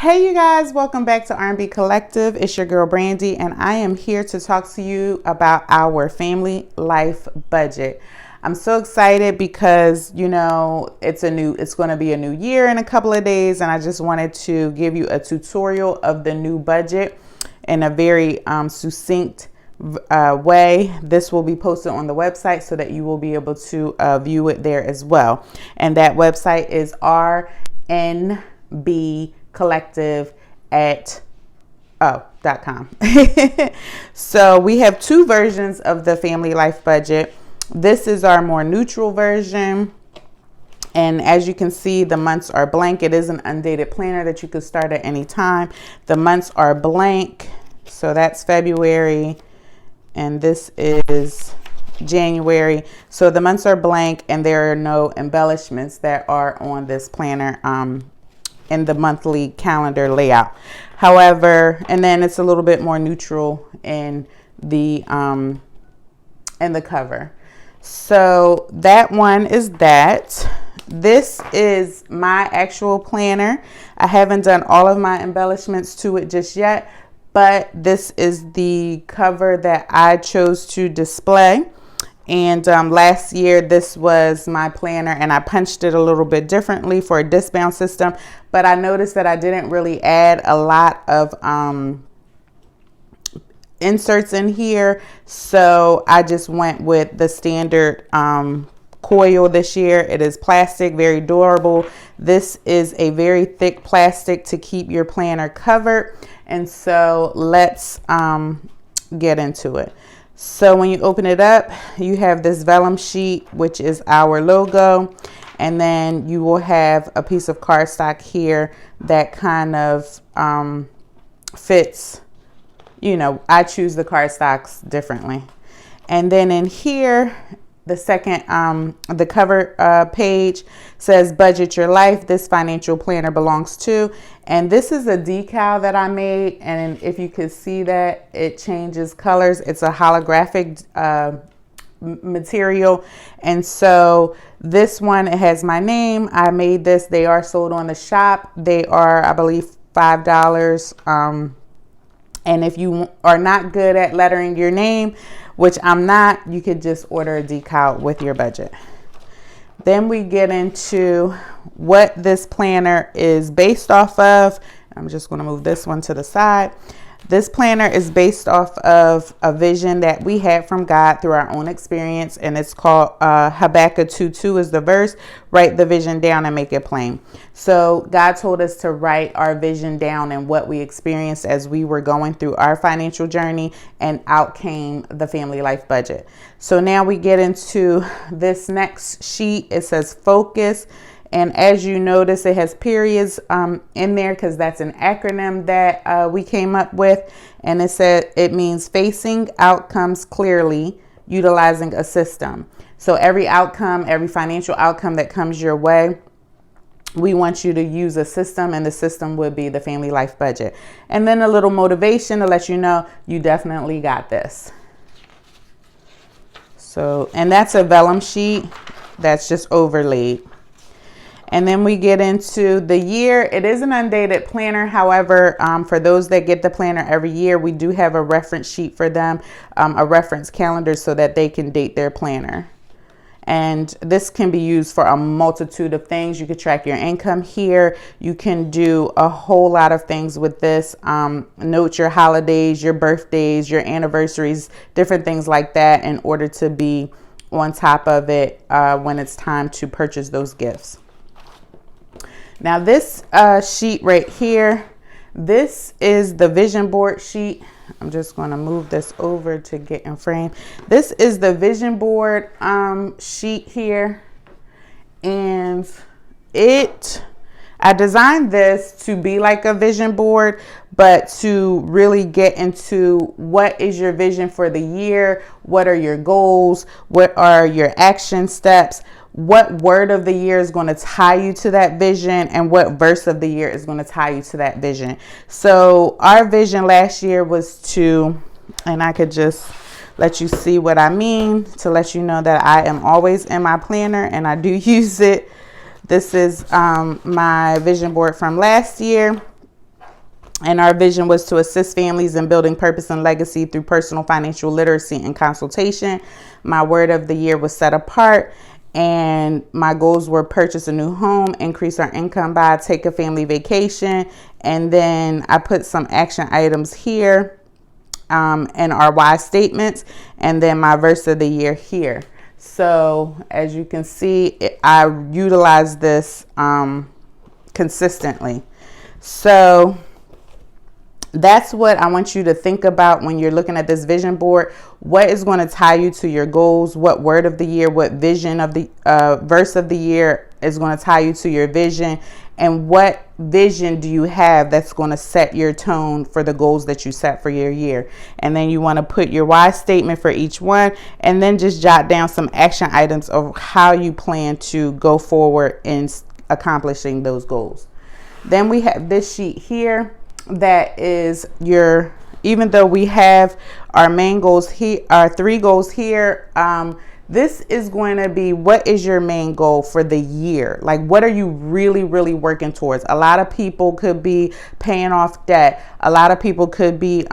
Hey you guys, welcome back to R&B Collective. It's your girl Brandy and I am here to talk to you about our family life budget. I'm so excited because it's going to be a new year in a couple of days, and I just wanted to give you a tutorial of the new budget in a very succinct way. This will be posted on the website so that you will be able to view it there as well. And that website is rnbcollective.com. So we have two versions of the family life budget. This is our more neutral version. And as you can see, the months are blank. It is an undated planner that you could start at any time. The months are blank. So that's February. And this is January. So the months are blank and there are no embellishments that are on this planner in the monthly calendar layout. However, and then it's a little bit more neutral in the cover. So that one is that. This is my actual planner. I haven't done all of my embellishments to it just yet, but this is the cover that I chose to display. And last year, this was my planner and I punched it a little bit differently for a discbound system, but I noticed that I didn't really add a lot of inserts in here. So I just went with the standard coil this year. It is plastic, very durable. This is a very thick plastic to keep your planner covered. And so let's get into it. So when you open it up, you have this vellum sheet, which is our logo. And then you will have a piece of cardstock here that kind of fits, I choose the cardstocks differently. And then in here, the second, the cover page says budget your life. This financial planner belongs to. And this is a decal that I made. And if you could see that, it changes colors. It's a holographic material. And so this one, it has my name. I made this. They are sold on the shop. They are, I believe, $5. And if you are not good at lettering your name, which I'm not, you could just order a decal with your budget. Then we get into what this planner is based off of. I'm just going to move this one to the side. This planner is based off of a vision that we had from God through our own experience, and it's called Habakkuk 2:2 is the verse. Write the vision down and make it plain. So God told us to write our vision down and what we experienced as we were going through our financial journey, and out came the family life budget. So now we get into this next sheet. It says focus. And as you notice, it has periods in there because that's an acronym that we came up with. And it means facing outcomes clearly, utilizing a system. So every outcome, every financial outcome that comes your way, we want you to use a system, and the system would be the family life budget. And then a little motivation to let you know you definitely got this. So, and that's a vellum sheet that's just overlaid. And then we get into the year. It is an undated planner. However, for those that get the planner every year, we do have a reference sheet for them, a reference calendar so that they can date their planner. And this can be used for a multitude of things. You could track your income here. You can do a whole lot of things with this. Note your holidays, your birthdays, your anniversaries, different things like that in order to be on top of it when it's time to purchase those gifts. Now this sheet right here, this is the vision board sheet. I'm just going to move this over to get in frame. This is the vision board sheet here. And I designed this to be like a vision board, but to really get into what is your vision for the year? What are your goals? What are your action steps? What word of the year is going to tie you to that vision, and what verse of the year is going to tie you to that vision. So our vision last year was to, and I could just let you see what I mean, to let you know that I am always in my planner and I do use it. This is my vision board from last year. And our vision was to assist families in building purpose and legacy through personal financial literacy and consultation. My word of the year was set apart. And my goals were purchase a new home, increase our income by, take a family vacation. And then I put some action items here and our why statements. And then my verse of the year here. So as you can see, I utilize this consistently. So that's what I want you to think about when you're looking at this vision board. What is going to tie you to your goals? What word of the year, what vision of the verse of the year is going to tie you to your vision? And what vision do you have that's going to set your tone for the goals that you set for your year? And then you want to put your why statement for each one, and then just jot down some action items of how you plan to go forward in accomplishing those goals. Then we have this sheet here that is your, even though we have our main goals here, our 3 goals here, this is going to be, what is your main goal for the year? Like, what are you really, really working towards? A lot of people could be paying off debt. A lot of people could be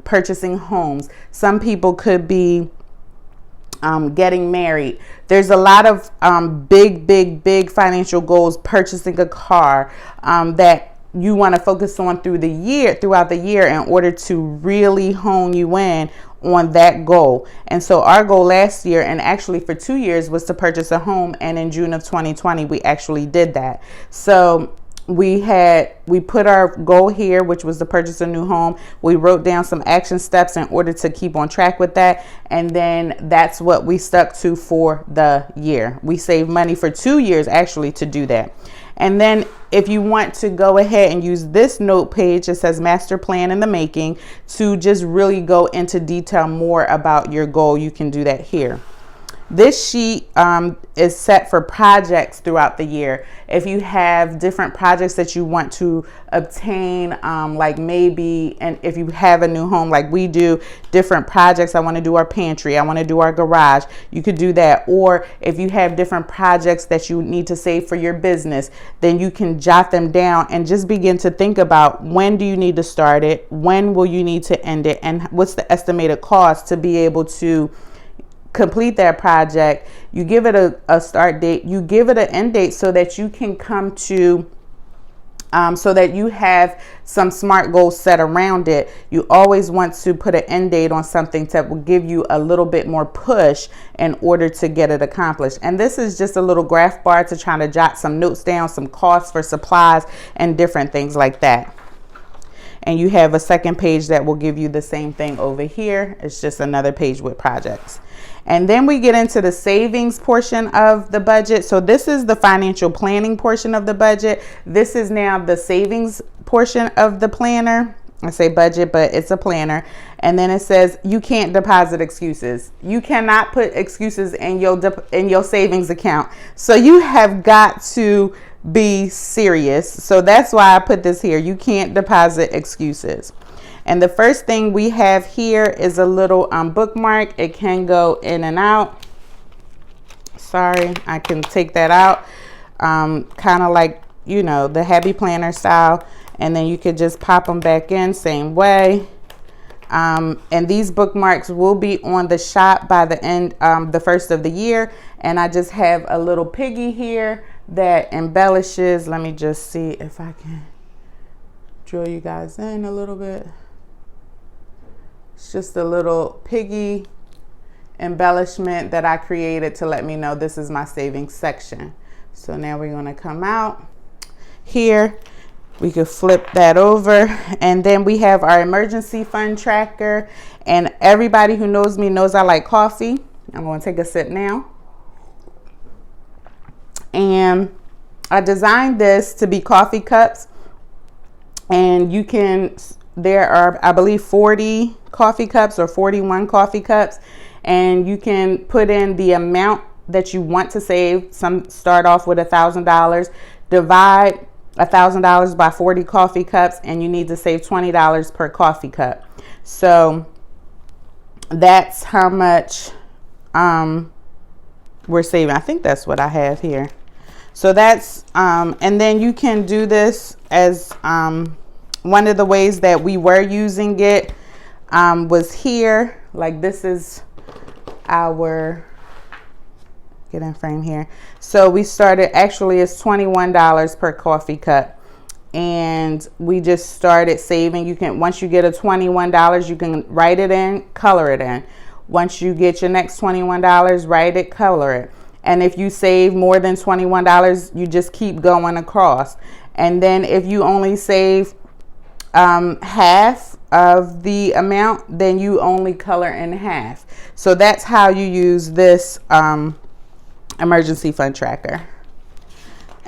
purchasing homes. Some people could be getting married. There's a lot of big financial goals, purchasing a car, that you want to focus on throughout the year in order to really hone you in on that goal. And so our goal last year, and actually for 2 years, was to purchase a home. And in June of 2020, we actually did that. So we put our goal here, which was to purchase a new home. We wrote down some action steps in order to keep on track with that. And then that's what we stuck to for the year. We saved money for 2 years actually to do that. And then if you want to go ahead and use this note page, it says master plan in the making, to just really go into detail more about your goal, you can do that here. This sheet is set for projects throughout the year. If you have different projects that you want to obtain, like maybe, and if you have a new home like we do, different projects, I want to do our pantry, I want to do our garage, you could do that. Or if you have different projects that you need to save for your business, then you can jot them down and just begin to think about, when do you need to start it, when will you need to end it, and what's the estimated cost to be able to complete that project. You give it a start date, you give it an end date, so that you can come to so that you have some SMART goals set around it. You always want to put an end date on something that will give you a little bit more push in order to get it accomplished. And this is just a little graph bar to try to jot some notes down, some costs for supplies and different things like that. And you have a second page that will give you the same thing over here. It's just another page with projects. And then we get into the savings portion of the budget. So this is the financial planning portion of the budget. This is now the savings portion of the planner. I say budget, but it's a planner. And then it says you can't deposit excuses. You cannot put excuses in your savings account. So you have got to be serious. So that's why I put this here. You can't deposit excuses. And the first thing we have here is a little bookmark. It can go in and out. Sorry, I can take that out. Kind of like, you know, the Happy Planner style. And then you could just pop them back in same way. And these bookmarks will be on the shop by the end, the first of the year. And I just have a little piggy here that embellishes. Let me just see if I can draw you guys in a little bit. It's just a little piggy embellishment that I created to let me know this is my savings section. So now we're going to come out here. We could flip that over, and then we have our emergency fund tracker. And everybody who knows me knows I like coffee. I'm going to take a sip now. And I designed this to be coffee cups, and you can, there are, I believe, 40 coffee cups or 41 coffee cups, and you can put in the amount that you want to save. Some start off with $1,000. Divide $1,000 by 40 coffee cups, and you need to save $20 per coffee cup. So that's how much we're saving. I think that's what I have here. So that's and then you can do this as One of the ways that we were using it was here. Like this is our, get in frame here. So we started, actually it's $21 per coffee cup. And we just started saving. You can, once you get a $21, you can write it in, color it in. Once you get your next $21, write it, color it. And if you save more than $21, you just keep going across. And then if you only save half of the amount, then you only color in half. So that's how you use this emergency fund tracker.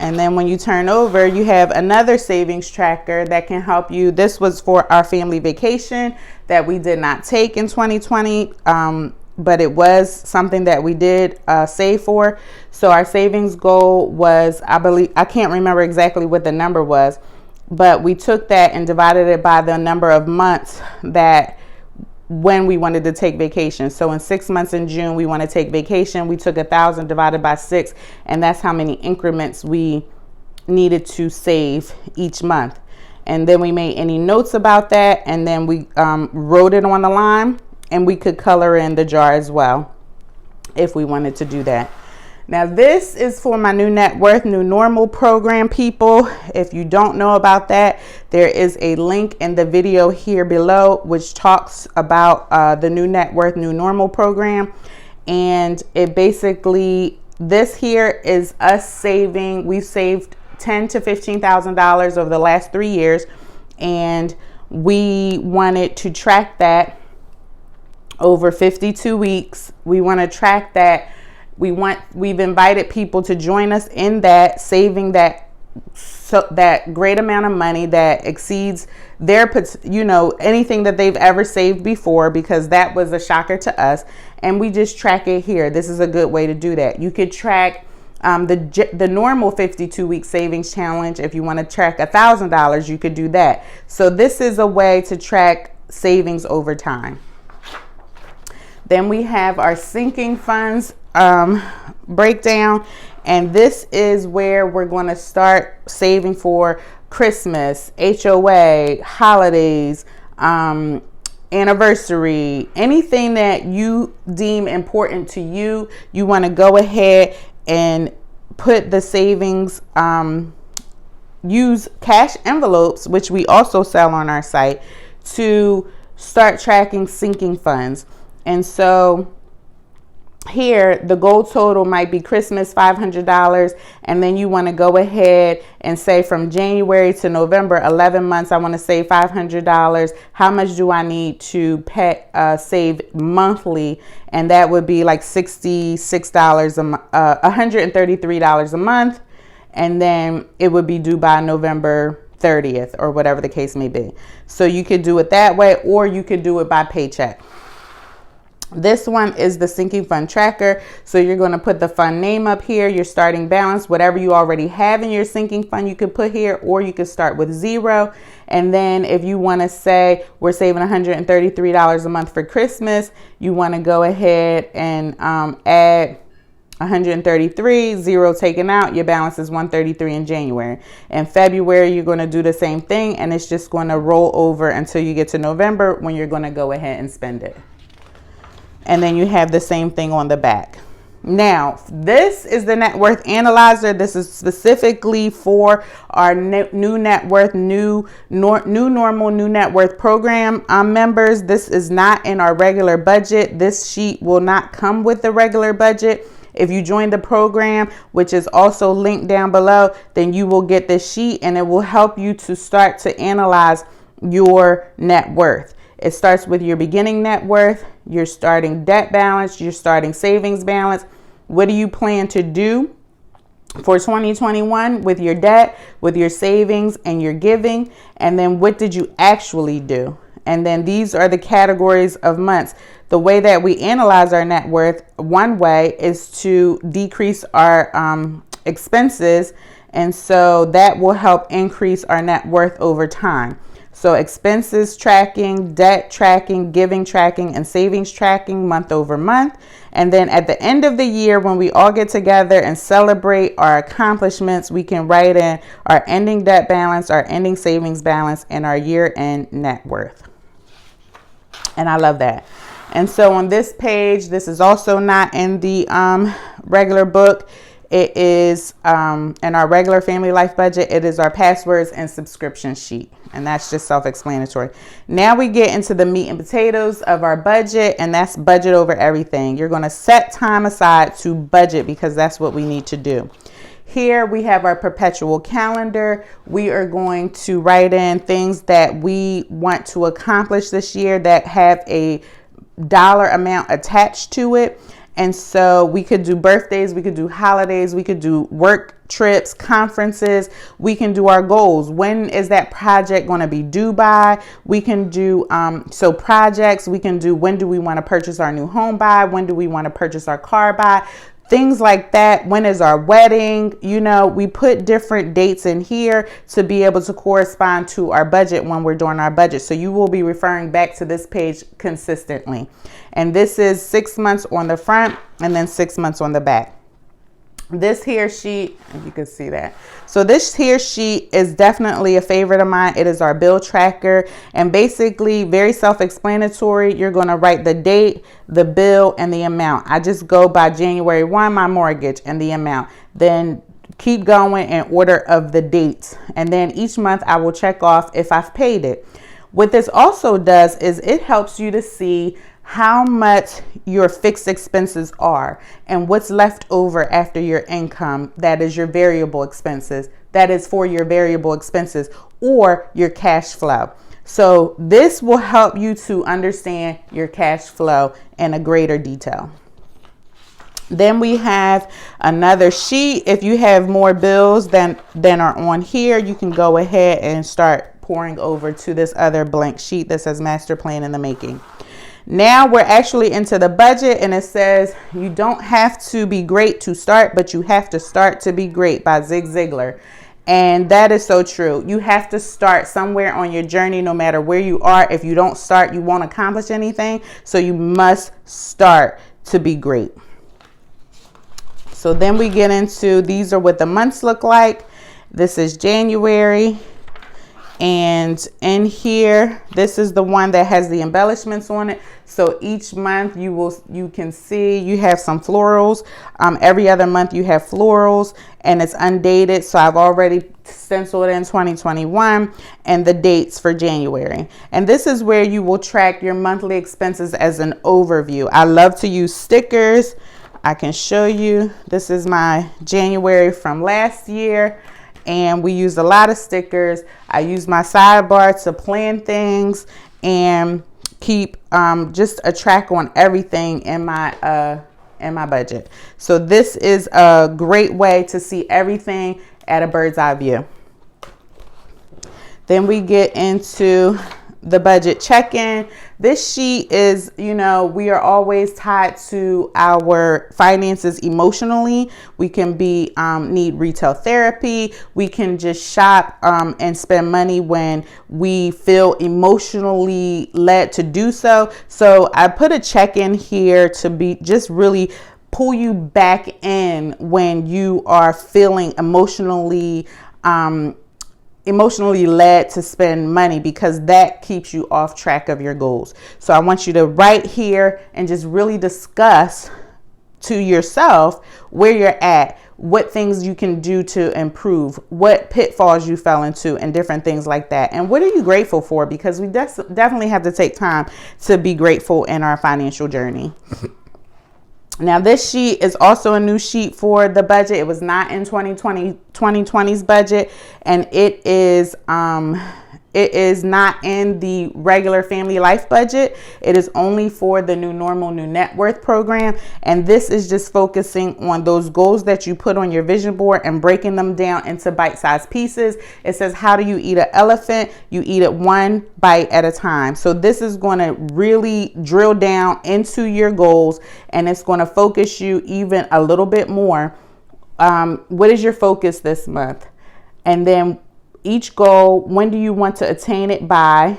And then when you turn over, you have another savings tracker that can help you. This was for our family vacation that we did not take in 2020, but it was something that we did save for. So our savings goal was, I believe, I can't remember exactly what the number was, but we took that and divided it by the number of months that when we wanted to take vacation. So in 6 months in June, we want to take vacation. We took 1,000 divided by 6, and that's how many increments we needed to save each month. And then we made any notes about that, and then we wrote it on the line, and we could color in the jar as well if we wanted to do that. Now this is for my new net worth, new normal program, people. If you don't know about that, there is a link in the video here below which talks about the new net worth, new normal program. And it basically, this here is us saving. We've saved $10,000 to $15,000 over the last 3 years, and we wanted to track that over 52 weeks. We want to track that. We've invited people to join us in that, saving that, so that great amount of money that exceeds their, you know, anything that they've ever saved before, because that was a shocker to us. And we just track it here. This is a good way to do that. You could track the normal 52-week savings challenge. If you want to track $1,000, you could do that. So this is a way to track savings over time. Then we have our sinking funds breakdown, and this is where we're going to start saving for Christmas, HOA, holidays, anniversary, anything that you deem important to you. You want to go ahead and put the savings, use cash envelopes, which we also sell on our site, to start tracking sinking funds. And so here, the goal total might be Christmas, $500. And then you want to go ahead and say from January to November, 11 months, I want to save $500. How much do I need to save monthly? And that would be like $66, $133 a month. And then it would be due by November 30th or whatever the case may be. So you could do it that way, or you could do it by Paycheck. This one is the sinking fund tracker. So you're going to put the fund name up here, your starting balance, whatever you already have in your sinking fund, you could put here, or you could start with 0. And then if you want to say we're saving $133 a month for Christmas, you want to go ahead and add 133, 0 taken out, your balance is 133 in January. In February, you're going to do the same thing, and it's just going to roll over until you get to November, when you're going to go ahead and spend it. And then you have the same thing on the back. Now, this is the net worth analyzer. This is specifically for our new net worth, new normal, new net worth program members. This is not in our regular budget. This sheet will not come with the regular budget. If you join the program, which is also linked down below, then you will get this sheet, and it will help you to start to analyze your net worth. It starts with your beginning net worth, your starting debt balance, your starting savings balance. What do you plan to do for 2021 with your debt, with your savings, and your giving? And then what did you actually do? And then these are the categories of months. The way that we analyze our net worth, one way is to decrease our expenses. And so that will help increase our net worth over time. So expenses tracking, debt tracking, giving tracking, and savings tracking month over month. And then at the end of the year, when we all get together and celebrate our accomplishments, we can write in our ending debt balance, our ending savings balance, and our year-end net worth. And I love that. And so on this page, this is also not in the regular book. It is in our regular family life budget. It is our passwords and subscription sheet. And that's just self-explanatory. Now we get into the meat and potatoes of our budget, and that's budget over everything. You're going to set time aside to budget because that's what we need to do. Here we have our perpetual calendar. We are going to write in things that we want to accomplish this year that have a dollar amount attached to it. And so we could do birthdays, we could do holidays, we could do work trips, conferences, we can do our goals. When is that project going to be due by? We can do, so projects, we can do when do we want to purchase our new home by? When do we want to purchase our car by? Things like that. When is our wedding? You know, we put different dates in here to be able to correspond to our budget when we're doing our budget. So you will be referring back to this page consistently. And this is 6 months on the front and then 6 months on the back. This here sheet, if you can see that. So this here sheet is definitely a favorite of mine. It is our bill tracker, and basically very self-explanatory. You're going to write the date, the bill, and the amount. I just go by January 1, my mortgage, and the amount. Then keep going in order of the dates. And then each month I will check off if I've paid it. What this also does is it helps you to see how much your fixed expenses are and what's left over after your income. That is your variable expenses. That is for your variable expenses or your cash flow. So this will help you to understand your cash flow in a greater detail. Then we have another sheet. If you have more bills than are on here, you can go ahead and start pouring over to this other blank sheet that says master plan in the making. Now we're actually into the budget, and it says you don't have to be great to start, but you have to start to be great by Zig Ziglar. And that is so true. You have to start somewhere on your journey, no matter where you are. If you don't start, you won't accomplish anything. So you must start to be great. So then we get into, these are what the months look like. This is January. And in here, this is the one that has the embellishments on it. So each month you can see you have some florals. Every other month you have florals, and it's undated. So I've already stenciled in 2021 and the dates for January. And this is where you will track your monthly expenses as an overview. I love to use stickers. I can show you. This is my January from last year. And we used a lot of stickers. I use my sidebar to plan things and keep just a track on everything in my budget. So this is a great way to see everything at a bird's eye view. Then we get into the budget check-in. This sheet is, you know, we are always tied to our finances emotionally. We can be need retail therapy. We can just shop and spend money when we feel emotionally led to do so. So I put a check-in here to be just really pull you back in when you are feeling emotionally led to spend money, because that keeps you off track of your goals. So I want you to write here and just really discuss to yourself where you're at, what things you can do to improve, what pitfalls you fell into, and different things like that. And what are you grateful for? Because we definitely have to take time to be grateful in our financial journey. Now, this sheet is also a new sheet for the budget. It was not in 2020's budget, and it is not in the regular family life budget. It is only for the new normal, new net worth program. And this is just focusing on those goals that you put on your vision board and breaking them down into bite-sized pieces. It says, how do you eat an elephant? You eat it one bite at a time. So this is going to really drill down into your goals, and it's going to focus you even a little bit more. What is your focus this month? And then each goal, when do you want to attain it by?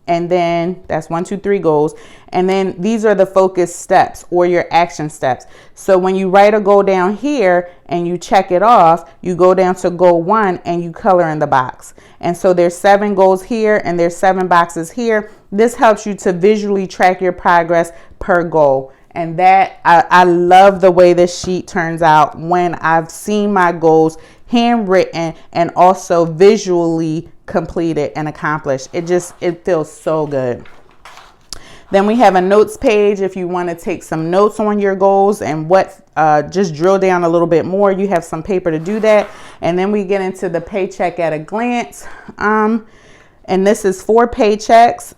And then that's 1, 2, 3 goals. And then these are the focus steps or your action steps. So when you write a goal down here and you check it off, you go down to goal 1 and you color in the box. And so there's 7 goals here and there's 7 boxes here. This helps you to visually track your progress per goal. And that I love the way this sheet turns out when I've seen my goals handwritten and also visually completed and accomplished. It feels so good. Then we have a notes page if you want to take some notes on your goals and just drill down a little bit more. You have some paper to do that. And then we get into the paycheck at a glance. And this is for paychecks.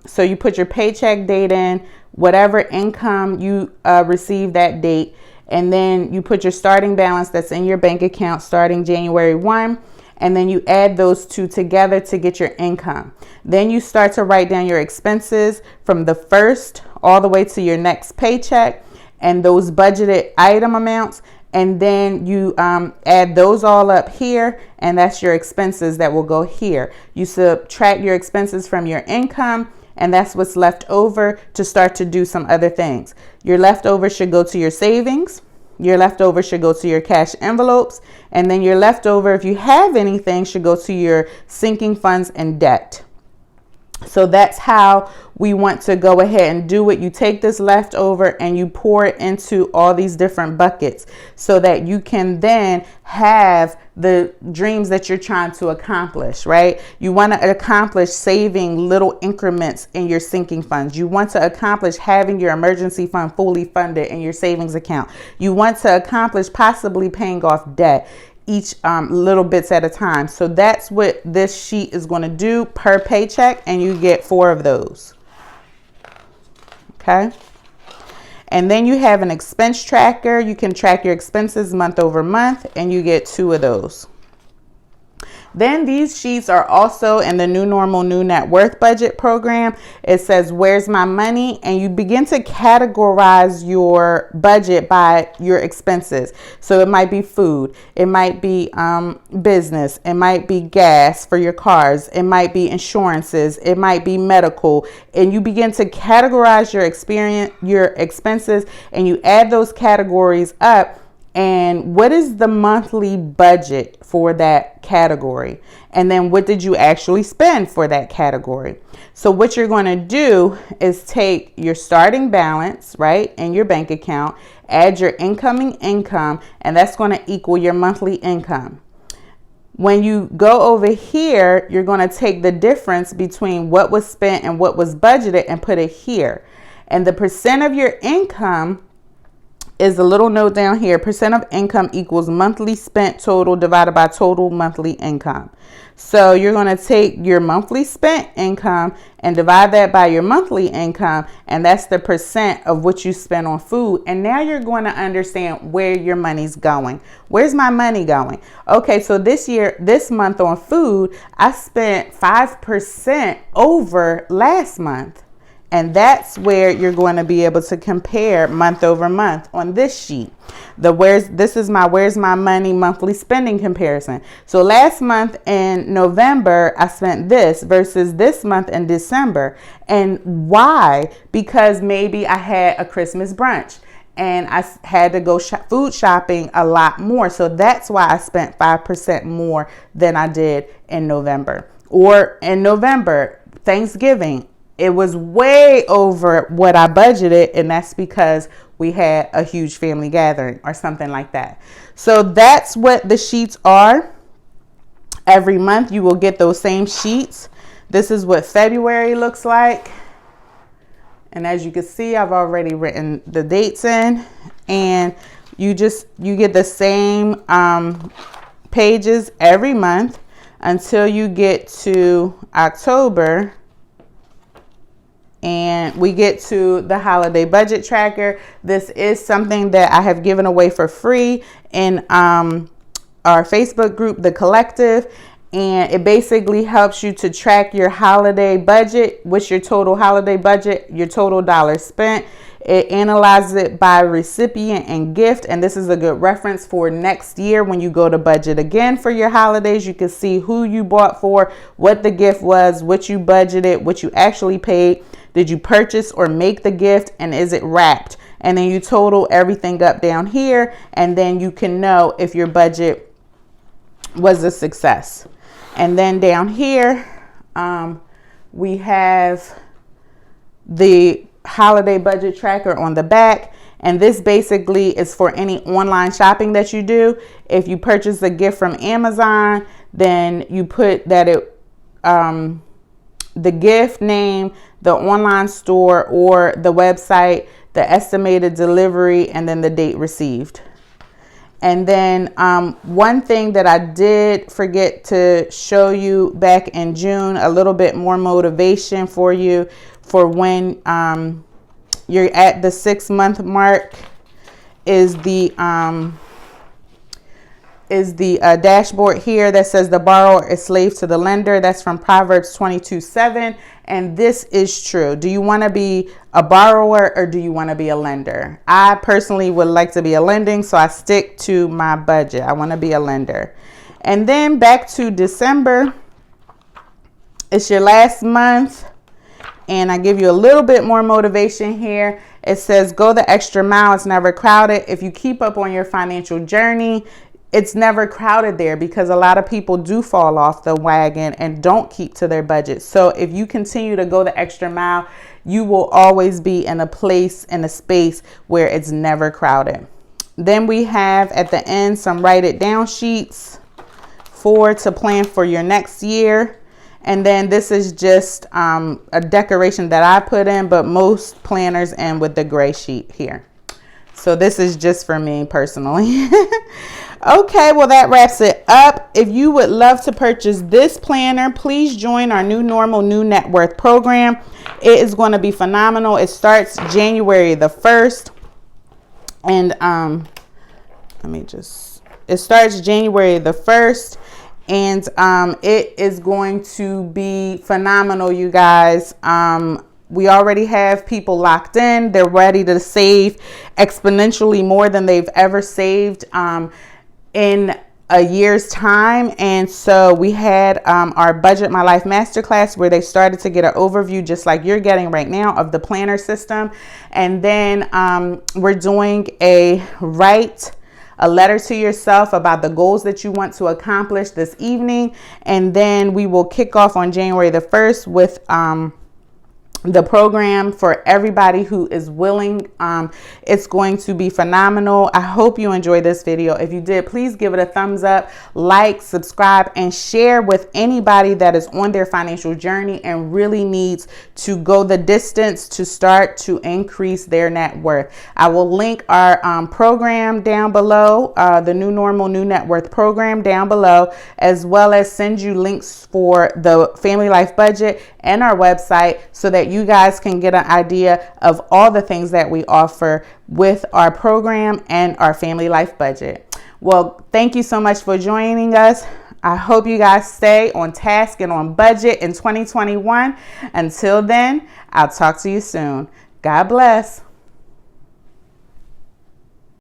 So you put your paycheck date in, whatever income you receive that date, and then you put your starting balance that's in your bank account starting January 1, and then you add those two together to get your income. Then you start to write down your expenses from the first all the way to your next paycheck and those budgeted item amounts. And then you add those all up here, and that's your expenses that will go here. You subtract your expenses from your income, and that's what's left over to start to do some other things. Your leftover should go to your savings. Your leftover should go to your cash envelopes. And then your leftover, if you have anything, should go to your sinking funds and debt. So that's how we want to go ahead and do it. You take this leftover and you pour it into all these different buckets so that you can then have the dreams that you're trying to accomplish, right? You want to accomplish saving little increments in your sinking funds. You want to accomplish having your emergency fund fully funded in your savings account. You want to accomplish possibly paying off debt each little bits at a time. So that's what this sheet is going to do per paycheck, and you get 4 of those. Okay. And then you have an expense tracker. You can track your expenses month over month, and you get 2 of those. Then these sheets are also in the New Normal New Net Worth Budget program. It says, where's my money? And you begin to categorize your budget by your expenses. So it might be food. It might be business. It might be gas for your cars. It might be insurances. It might be medical. And you begin to categorize your expenses, and you add those categories up. And what is the monthly budget for that category? And then what did you actually spend for that category? So what you're going to do is take your starting balance, right, in your bank account, add your incoming income, and that's going to equal your monthly income. When you go over here, you're going to take the difference between what was spent and what was budgeted and put it here. And the percent of your income is a little note down here. Percent of income equals monthly spent total divided by total monthly income. So you're going to take your monthly spent income and divide that by your monthly income, and that's the percent of what you spend on food. And now you're going to understand where your money's going. Where's my money going? Okay, so this month on food, I spent 5% over last month. And that's where you're going to be able to compare month over month on this sheet. This is my where's my money monthly spending comparison. So last month in November, I spent this versus this month in December. And why? Because maybe I had a Christmas brunch and I had to go food shopping a lot more. So that's why I spent 5% more than I did in November. Or in November, Thanksgiving, it was way over what I budgeted, and that's because we had a huge family gathering or something like that. So that's what the sheets are. Every month you will get those same sheets. This is what February looks like. And as you can see, I've already written the dates in, and you get the same pages every month until you get to October. And we get to the holiday budget tracker. This is something that I have given away for free in our Facebook group, The Collective. And it basically helps you to track your holiday budget. What's your total holiday budget, your total dollars spent. It analyzes it by recipient and gift, and this is a good reference for next year when you go to budget again for your holidays. You can see who you bought for, what the gift was, what you budgeted, what you actually paid. Did you purchase or make the gift, and is it wrapped? And then you total everything up down here, and then you can know if your budget was a success. And then down here, we have the holiday budget tracker on the back, and this basically is for any online shopping that you do. If you purchase a gift from Amazon, then you put that the gift name, the online store or the website, the estimated delivery, and then the date received. And then one thing that I did forget to show you back in June, a little bit more motivation for you for when you're at the 6-month mark, is the dashboard here that says the borrower is slave to the lender. That's from Proverbs 22:7. And this is true. Do you want to be a borrower or do you want to be a lender? I personally would like to be a lending, so I stick to my budget. I want to be a lender. And then back to December. It's your last month, and I give you a little bit more motivation here. It says go the extra mile. It's never crowded. If you keep up on your financial journey, it's never crowded there, because a lot of people do fall off the wagon and don't keep to their budget. So if you continue to go the extra mile, you will always be in a place, in a space where it's never crowded. Then we have at the end some write it down sheets to plan for your next year. And then this is just a decoration that I put in, but most planners end with the gray sheet here. So this is just for me personally. Okay, well, that wraps it up. If you would love to purchase this planner, please join our New Normal New Net Worth program. It is going to be phenomenal. It starts January the 1st. And it starts January the 1st. And it is going to be phenomenal, you guys. We already have people locked in. They're ready to save exponentially more than they've ever saved in a year's time. And so we had our Budget My Life Masterclass, where they started to get an overview, just like you're getting right now, of the planner system. And then we're doing a letter to yourself about the goals that you want to accomplish this evening. And then we will kick off on January the 1st with the program for everybody who is willing. It's going to be phenomenal. I hope you enjoyed this video. If you did, please give it a thumbs up, like, subscribe, and share with anybody that is on their financial journey and really needs to go the distance to start to increase their net worth. I will link our program down below, the New Normal New Net Worth program down below, as well as send you links for the Family Life Budget and our website, so that you guys can get an idea of all the things that we offer with our program and our Family Life Budget. Well, thank you so much for joining us. I hope you guys stay on task and on budget in 2021. Until then, I'll talk to you soon. God bless.